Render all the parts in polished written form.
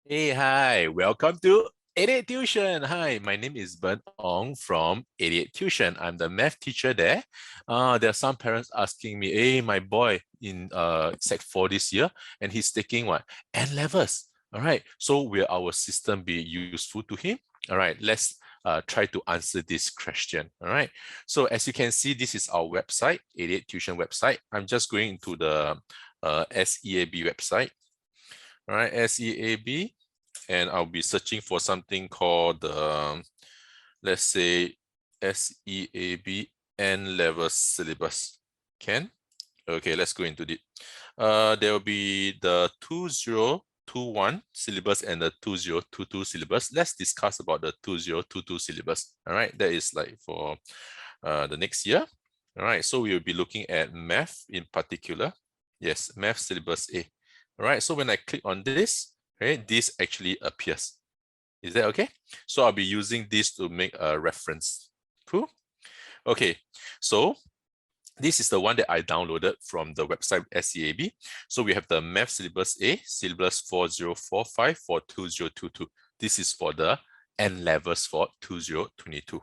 Hey, hi, welcome to 88tuition. Hi, my name is Ben Ong from 88tuition. I'm the math teacher there. There are some parents asking me, hey, my boy in Sec 4 this year, and he's taking what? N-levels. All right, so will our system be useful to him? All right, let's try to answer this question. All right, so as you can see, this is our website, 88tuition website. I'm just going into the SEAB website. All right, SEAB, and I'll be searching for something called, let's say, SEAB N-level syllabus. Can? Okay, let's go into it. There will be the 2021 syllabus and the 2022 syllabus. Let's discuss about the 2022 syllabus. All right, that is like for the next year. All right, so we will be looking at math in particular. Yes, math syllabus A. All right, so when I click on this, right, this actually appears. Is that okay? So I'll be using this to make a reference. Cool. Okay, so this is the one that I downloaded from the website SEAB. So we have the Math Syllabus A, Syllabus 4045 for 2022. This is for the N-levels for 2022.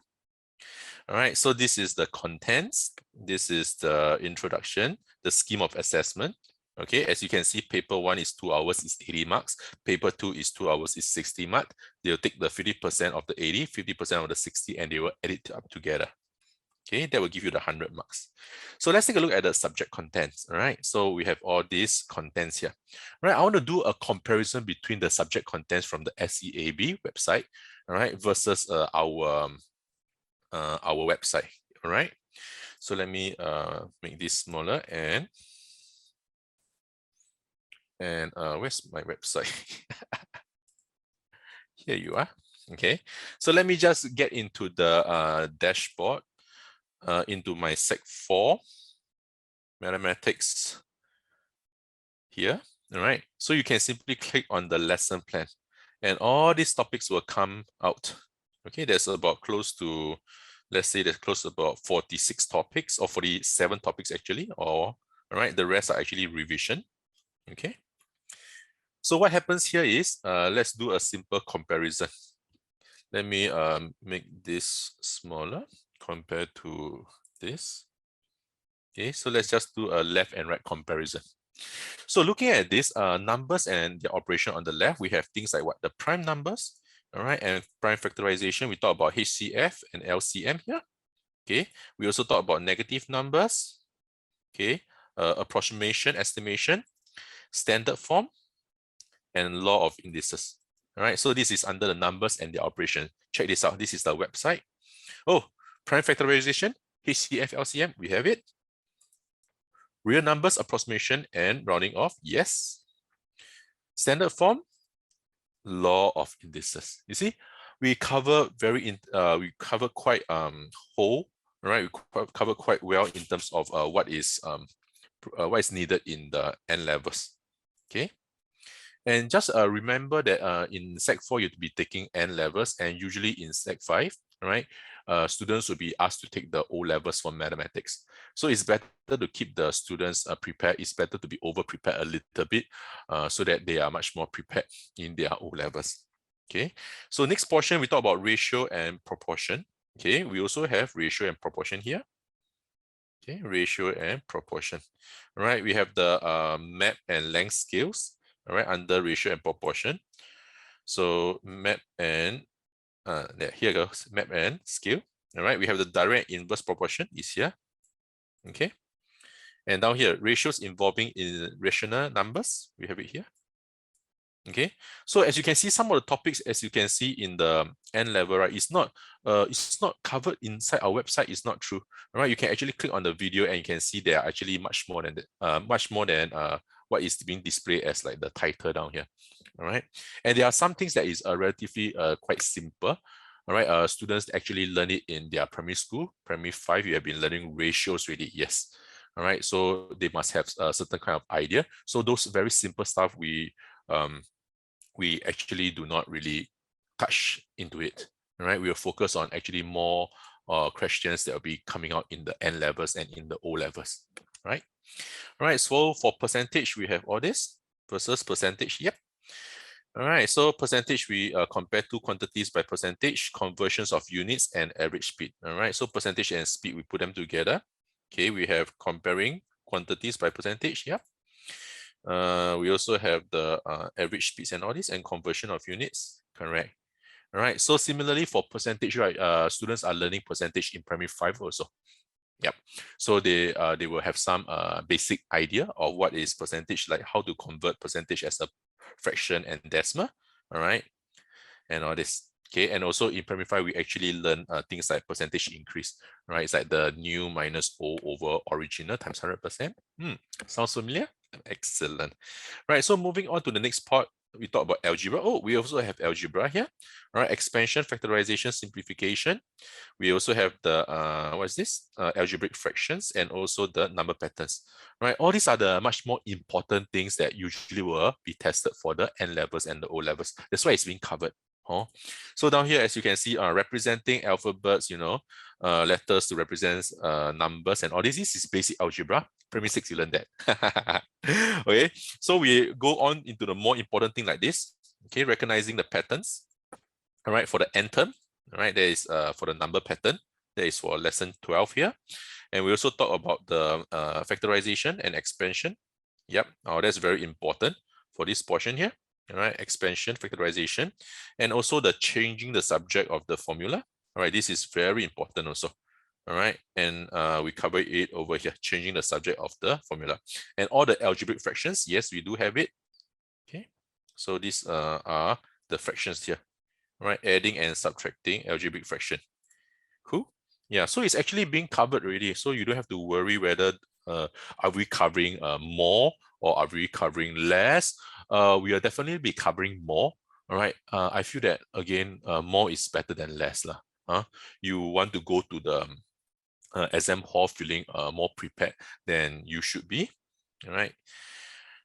All right, so this is the contents. This is the introduction, the scheme of assessment. Okay, as you can see, paper 1 is 2 hours, is 80 marks. Paper 2 is 2 hours, is 60 marks. They'll take the 50% of the 80, 50% of the 60, and they will add it up together. Okay, that will give you the 100 marks. So let's take a look at the subject contents. All right, so we have all these contents here. All right, I want to do a comparison between the subject contents from the SEAB website, all right, versus our website. All right, so let me make this smaller, and where's my website? Here you are. Okay, so let me just get into the dashboard, into my Sec 4 mathematics here. All right, so you can simply click on the lesson plan, and all these topics will come out. Okay, there's about close to, let's say there's close to about 46 topics or 47 topics actually, or all right, the rest are actually revision. Okay, so what happens here is, let's do a simple comparison. Let me make this smaller compared to this. Okay, so let's just do a left and right comparison. So looking at this, numbers and their operation on the left, we have things like what? The prime numbers, all right, and prime factorization. We talk about HCF and LCM here. Okay, we also talk about negative numbers, okay, approximation, estimation, standard form, and law of indices. All right, so this is under the numbers and the operation. Check this out. This is the website. Oh, prime factorization, HCF, LCM, we have it. Real numbers, approximation, and rounding off, yes. Standard form, law of indices. You see, we cover quite whole, right? We cover quite well in terms of what is needed in the N levels. Okay. And just remember that in Sec 4, you'll be taking N levels, and usually in Sec 5, right, students will be asked to take the O levels for mathematics. So it's better to keep the students prepared. It's better to be over-prepared a little bit so that they are much more prepared in their O levels. Okay, so next portion, we talk about ratio and proportion. Okay, we also have ratio and proportion here. Okay, ratio and proportion. All right, we have the map and length scales. All right, under ratio and proportion. So map and here goes map and scale. All right, we have the direct inverse proportion is here. Okay, and down here, ratios involving irrational numbers. We have it here. Okay, so as you can see, some of the topics, as you can see in the N level, right, it's not covered inside our website. It's not true. All right, you can actually click on the video and you can see there are actually much more than that, what is being displayed as like the title down here. All right, and there are some things that is relatively quite simple. All right, students actually learn it in their primary school. Primary 5, you have been learning ratios already. Yes. All right, so they must have a certain kind of idea. So those very simple stuff we actually do not really touch into it. All right, we will focus on actually more questions that will be coming out in the N levels and in the O levels. Right. All right, so for percentage, we have all this versus percentage. Yep. All right, so percentage, we compare two quantities by percentage, conversions of units and average speed. All right, so percentage and speed, we put them together. Okay, we have comparing quantities by percentage. Yeah. We also have the average speeds and all this, and conversion of units. Correct. All right, so similarly for percentage, right, students are learning percentage in primary 5 also. Yep. So they will have some basic idea of what is percentage, like how to convert percentage as a fraction and decimal. All right, and all this. Okay, and also in primary 5, we actually learn things like percentage increase. Right, it's like the new minus O over original times 100%. Sounds familiar? Excellent. Right, so moving on to the next part, we talk about algebra. Oh, we also have algebra here. All right, expansion, factorization, simplification. We also have the what is this? Algebraic fractions and also the number patterns. Right, all these are the much more important things that usually will be tested for the N levels and the O levels. That's why it's being covered. Oh, so down here, as you can see, representing alphabets, letters to represent numbers and all this. This is basic algebra. Primary 6, you learn that. Okay, so we go on into the more important thing like this. Okay, recognizing the patterns. All right, for the N term, all right, there is for the number pattern, that is for lesson 12 here. And we also talk about the factorization and expansion. Yep, that's very important for this portion here. All right, expansion, factorization, and also the changing the subject of the formula. All right, this is very important also. All right, and we cover it over here, changing the subject of the formula. And all the algebraic fractions, yes, we do have it. Okay, so these are the fractions here. All right, adding and subtracting algebraic fraction. Cool. Yeah, so it's actually being covered already. So you don't have to worry whether are we covering more or are we covering less. We are definitely be covering more. All right. I feel that again, more is better than less lah. You want to go to the exam hall feeling more prepared than you should be. All right.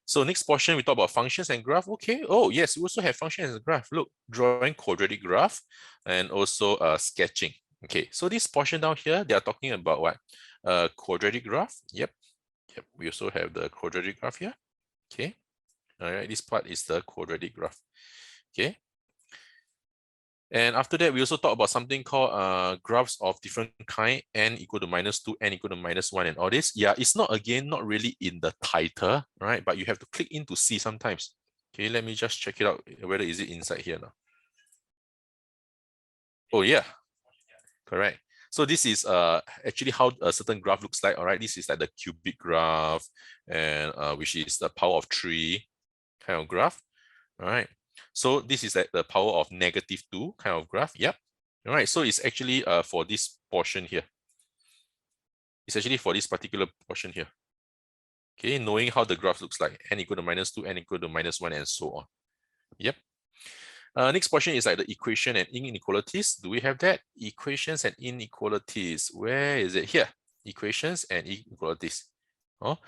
So next portion, we talk about functions and graph. Okay. Oh, yes, we also have functions and graph. Look, drawing quadratic graph and also sketching. Okay, so this portion down here, they are talking about what? Quadratic graph. Yep. Yep. We also have the quadratic graph here. Okay. All right. This part is the quadratic graph. Okay. And after that, we also talk about something called graphs of different kind, n equal to -2, n equal to -1, and all this. Yeah, it's not really in the title, right? But you have to click in to see sometimes. Okay, let me just check it out, whether is it inside here now. Oh yeah, correct. So this is actually how a certain graph looks like. All right, this is like the cubic graph, and which is the power of 3 kind of graph. All right. So this is like the power of -2 kind of graph. Yep. All right. So it's actually for this portion here. It's actually for this particular portion here. Okay, knowing how the graph looks like, n equal to -2, n equal to -1, and so on. Yep. Next portion is like the equation and inequalities. Do we have that? Equations and inequalities. Where is it? Here. Equations and inequalities.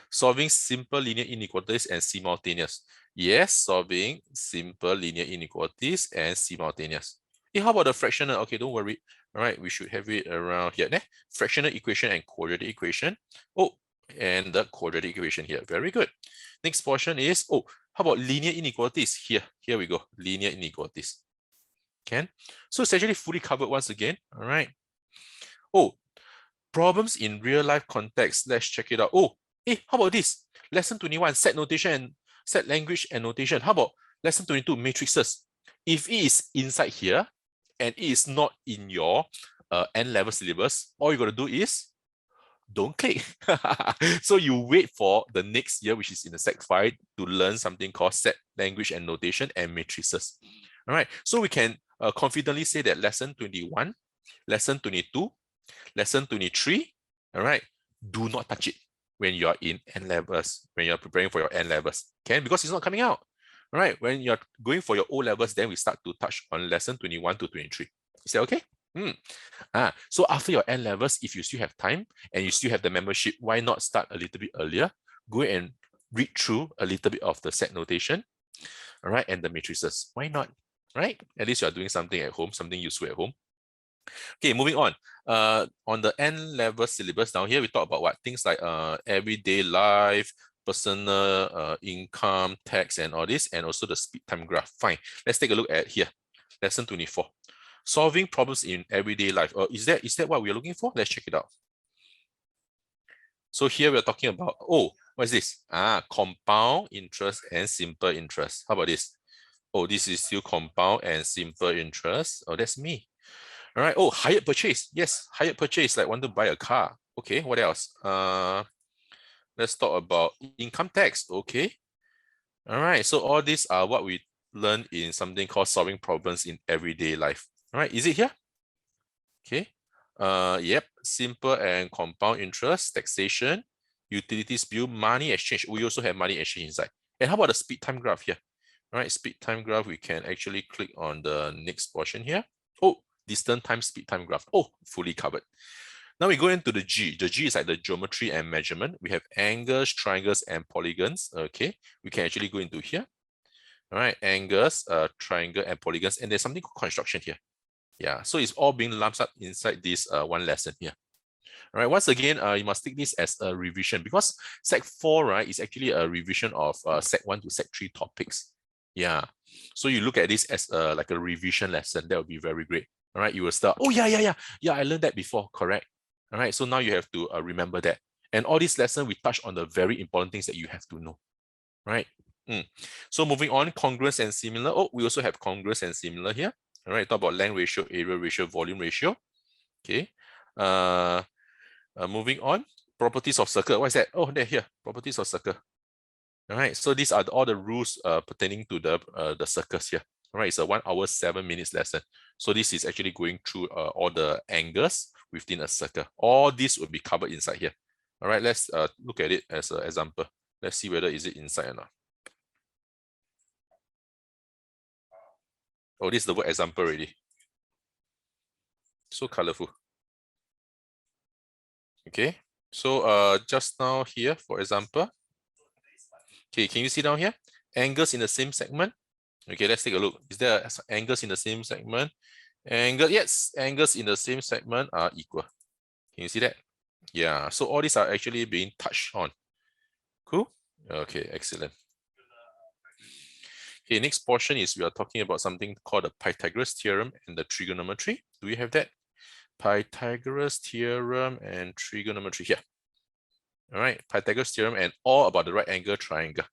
Solving simple linear inequalities and simultaneous. Yes, solving simple linear inequalities and simultaneous. How about the fractional? Okay, don't worry. All right, we should have it around here. Fractional equation and quadratic equation. Oh, and the quadratic equation here. Very good. Next portion is, how about linear inequalities? Here we go. Linear inequalities. Can? So it's actually fully covered once again. All right. Oh, problems in real life context. Let's check it out. How about this? Lesson 21, set notation and set language and notation. How about lesson 22, matrices? If it is inside here and it is not in your N level syllabus, all you got to do is don't click. So you wait for the next year, which is in the Sec 5, to learn something called set language and notation and matrices. All right, so we can confidently say that lesson 21, lesson 22, lesson 23, all right, do not touch it when you're in N levels, when you're preparing for your N levels, okay? Because it's not coming out. All right, when you're going for your O levels, then we start to touch on lesson 21 to 23. Is that okay? So after your N levels, if you still have time and you still have the membership, why not start a little bit earlier? Go and read through a little bit of the set notation, all right, and the matrices. Why not? Right? At least you're doing something at home, something useful at home. Okay, moving on. On the N level syllabus down here, we talk about what things like everyday life, personal income, tax, and all this, and also the speed time graph. Fine. Let's take a look at here. Lesson 24. Solving problems in everyday life. Is that what we're looking for? Let's check it out. So here we're talking about, what is this? Compound interest and simple interest. How about this? This is still compound and simple interest. That's me. All right. Hired purchase. Yes, hired purchase, like want to buy a car. Okay, what else? Let's talk about income tax. Okay. All right. So all these are what we learn in something called solving problems in everyday life. All right. Is it here? Okay. Yep. Simple and compound interest, taxation, utilities bill, money exchange. We also have money exchange inside. And how about the speed time graph here? All right. Speed time graph. We can actually click on the next portion here. Distance time, speed time graph. Fully covered. Now we go into the G. The G is like the geometry and measurement. We have angles, triangles, and polygons. Okay, we can actually go into here. All right, angles, triangle, and polygons. And there's something called construction here. Yeah, so it's all being lumped up inside this one lesson here. All right, once again, you must take this as a revision because Sec 4, right, is actually a revision of Sec 1 to Sec 3 topics. Yeah, so you look at this as like a revision lesson. That would be very great. All right, you will start, yeah, I learned that before, correct? All right, so now you have to remember that. And all this lesson, we touch on the very important things that you have to know, right? So moving on, congruous and similar. We also have congruous and similar here. All right, talk about length ratio, area ratio, volume ratio. Okay. Moving on, properties of circle. What is that? They're here, properties of circle. All right, so these are all the rules pertaining to the circles here. All right, it's a 1 hour 7 minutes lesson. So this is actually going through all the angles within a circle. All this will be covered inside here. All right, let's look at it as an example. Let's see whether is it inside or not. This is the word example already. So colorful. Okay, so just now here, for example. Okay, can you see down here? Angles in the same segment. Okay, let's take a look. Is there angles in the same segment? Yes, angles in the same segment are equal. Can you see that? Yeah, so all these are actually being touched on. Cool? Okay, excellent. Okay, next portion is we are talking about something called the Pythagoras theorem and the trigonometry. Do we have that? Pythagoras theorem and trigonometry here. All right, Pythagoras theorem and all about the right angle triangle.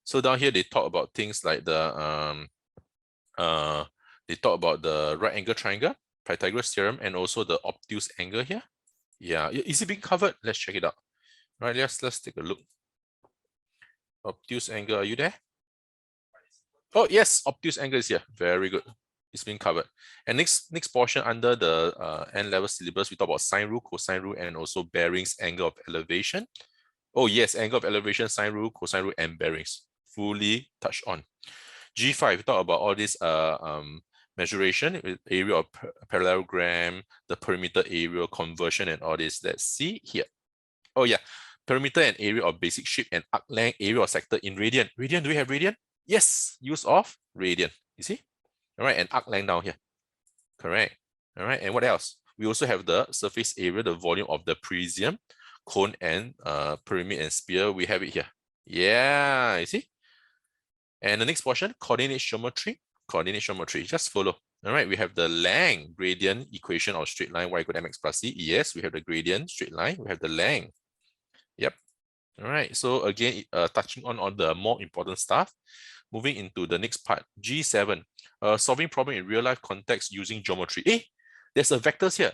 So down here they talk about things like the right angle triangle, Pythagoras theorem, and also the obtuse angle here. Yeah, is it being covered? Let's check it out. All right, let's take a look. Obtuse angle, are you there? Yes, obtuse angle is here. Very good. It's being covered. And next portion under the N-level syllabus, we talk about sine rule, cosine rule, and also bearings, angle of elevation. Yes, angle of elevation, sine rule, cosine rule, and bearings. Fully touched on. G5, we talk about all this measuration, area of parallelogram, the perimeter area, conversion, and all this. Let's see here. Perimeter and area of basic shape and arc length, area of sector in radian. Radian, do we have radian? Yes, use of radian. You see? All right, and arc length down here. Correct. All right, and what else? We also have the surface area, the volume of the prism, cone, and pyramid and sphere. We have it here. Yeah, you see? And the next portion, coordinate geometry. Coordinate geometry, just follow. All right, we have the length gradient equation of straight line y equal to mx plus c. Yes, we have the gradient straight line. We have the length. Yep. All right, so again, touching on the more important stuff. Moving into the next part, G7, solving problem in real life context using geometry. There's a vectors here.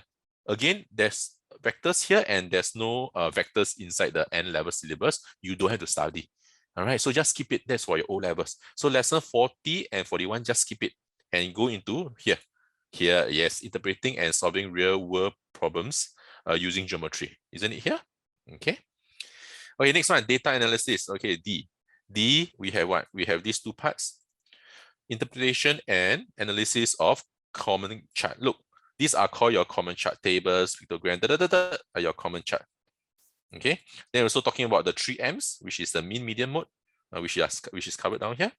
Again, there's vectors here and there's no vectors inside the N-level syllabus. You don't have to study. All right, so just keep it. That's for your O-levels. So lesson 40 and 41, just keep it and go into here. Here, yes, interpreting and solving real-world problems using geometry. Isn't it here? Okay. Okay, next one, data analysis. Okay, D, we have what? We have these two parts. Interpretation and analysis of common chart. Look, these are called your common chart tables, pictogram, are your common chart. Okay. Then also talking about the 3 M's, which is the mean, median, mode, which is covered down here.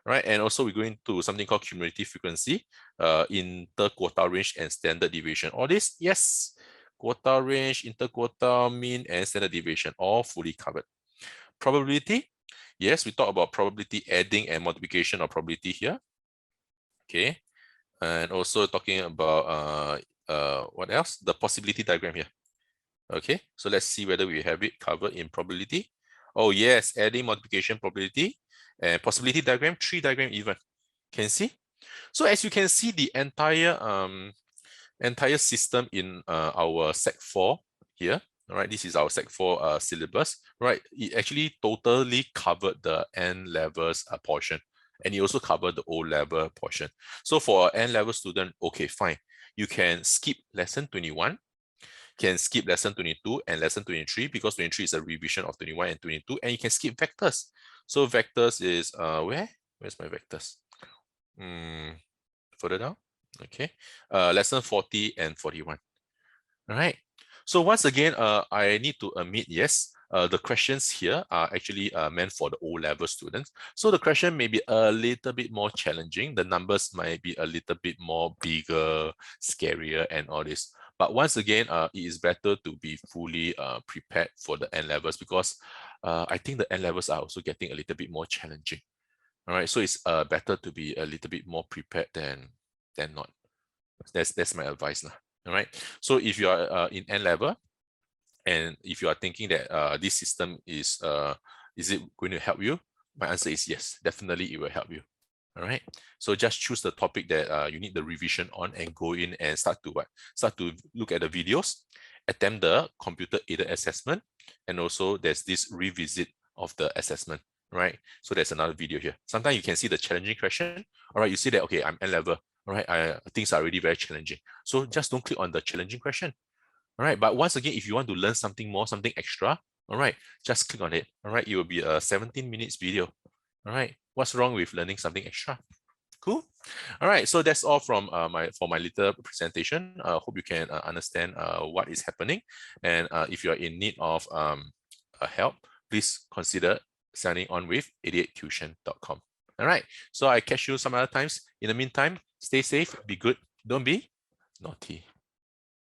Right. And also we're going to something called cumulative frequency, interquartile range, and standard deviation. All this, yes. Quartile range, interquartile, mean, and standard deviation, all fully covered. Probability. Yes, we talk about probability adding and multiplication of probability here. Okay. And also talking about what else? The possibility diagram here. Okay, so let's see whether we have it covered in probability. Oh yes, adding, multiplication, probability, and possibility diagram, tree diagram even. Can you see? So as you can see, the entire system in our Sec 4 here. All right, this is our Sec 4 syllabus. Right, it actually totally covered the N levels portion, and it also covered the O level portion. So for an N level student, okay, fine. You can skip lesson 21, can skip lesson 22 and lesson 23 because 23 is a revision of 21 and 22, and you can skip vectors. So vectors is where's my vectors? Further down. Okay, lesson 40 and 41. All right. So once again, I need to admit, yes, the questions here are actually meant for the O-level students. So the question may be a little bit more challenging. The numbers might be a little bit more bigger, scarier, and all this. But once again, it is better to be fully prepared for the N-levels because I think the N-levels are also getting a little bit more challenging. All right, so it's better to be a little bit more prepared than not. That's my advice now. All right, so if you are in N level, and if you are thinking that this system is it going to help you, my answer is yes, definitely it will help you. All right, so just choose the topic that you need the revision on and go in and start to look at the videos, attempt the computer aided assessment, and also there's this revisit of the assessment. Right, so there's another video here. Sometimes you can see the challenging question. All right, you see that, okay, I'm N level. All right, things are already very challenging. So just don't click on the challenging question. All right, but once again, if you want to learn something more, something extra, all right, just click on it. All right, it will be a 17 minutes video. All right, what's wrong with learning something extra? Cool. All right, so that's all from my little presentation. Hope you can understand what is happening, and if you are in need of help, please consider signing on with 88tuition.com. All right, so I catch you some other times. In the meantime, stay safe, be good, don't be naughty.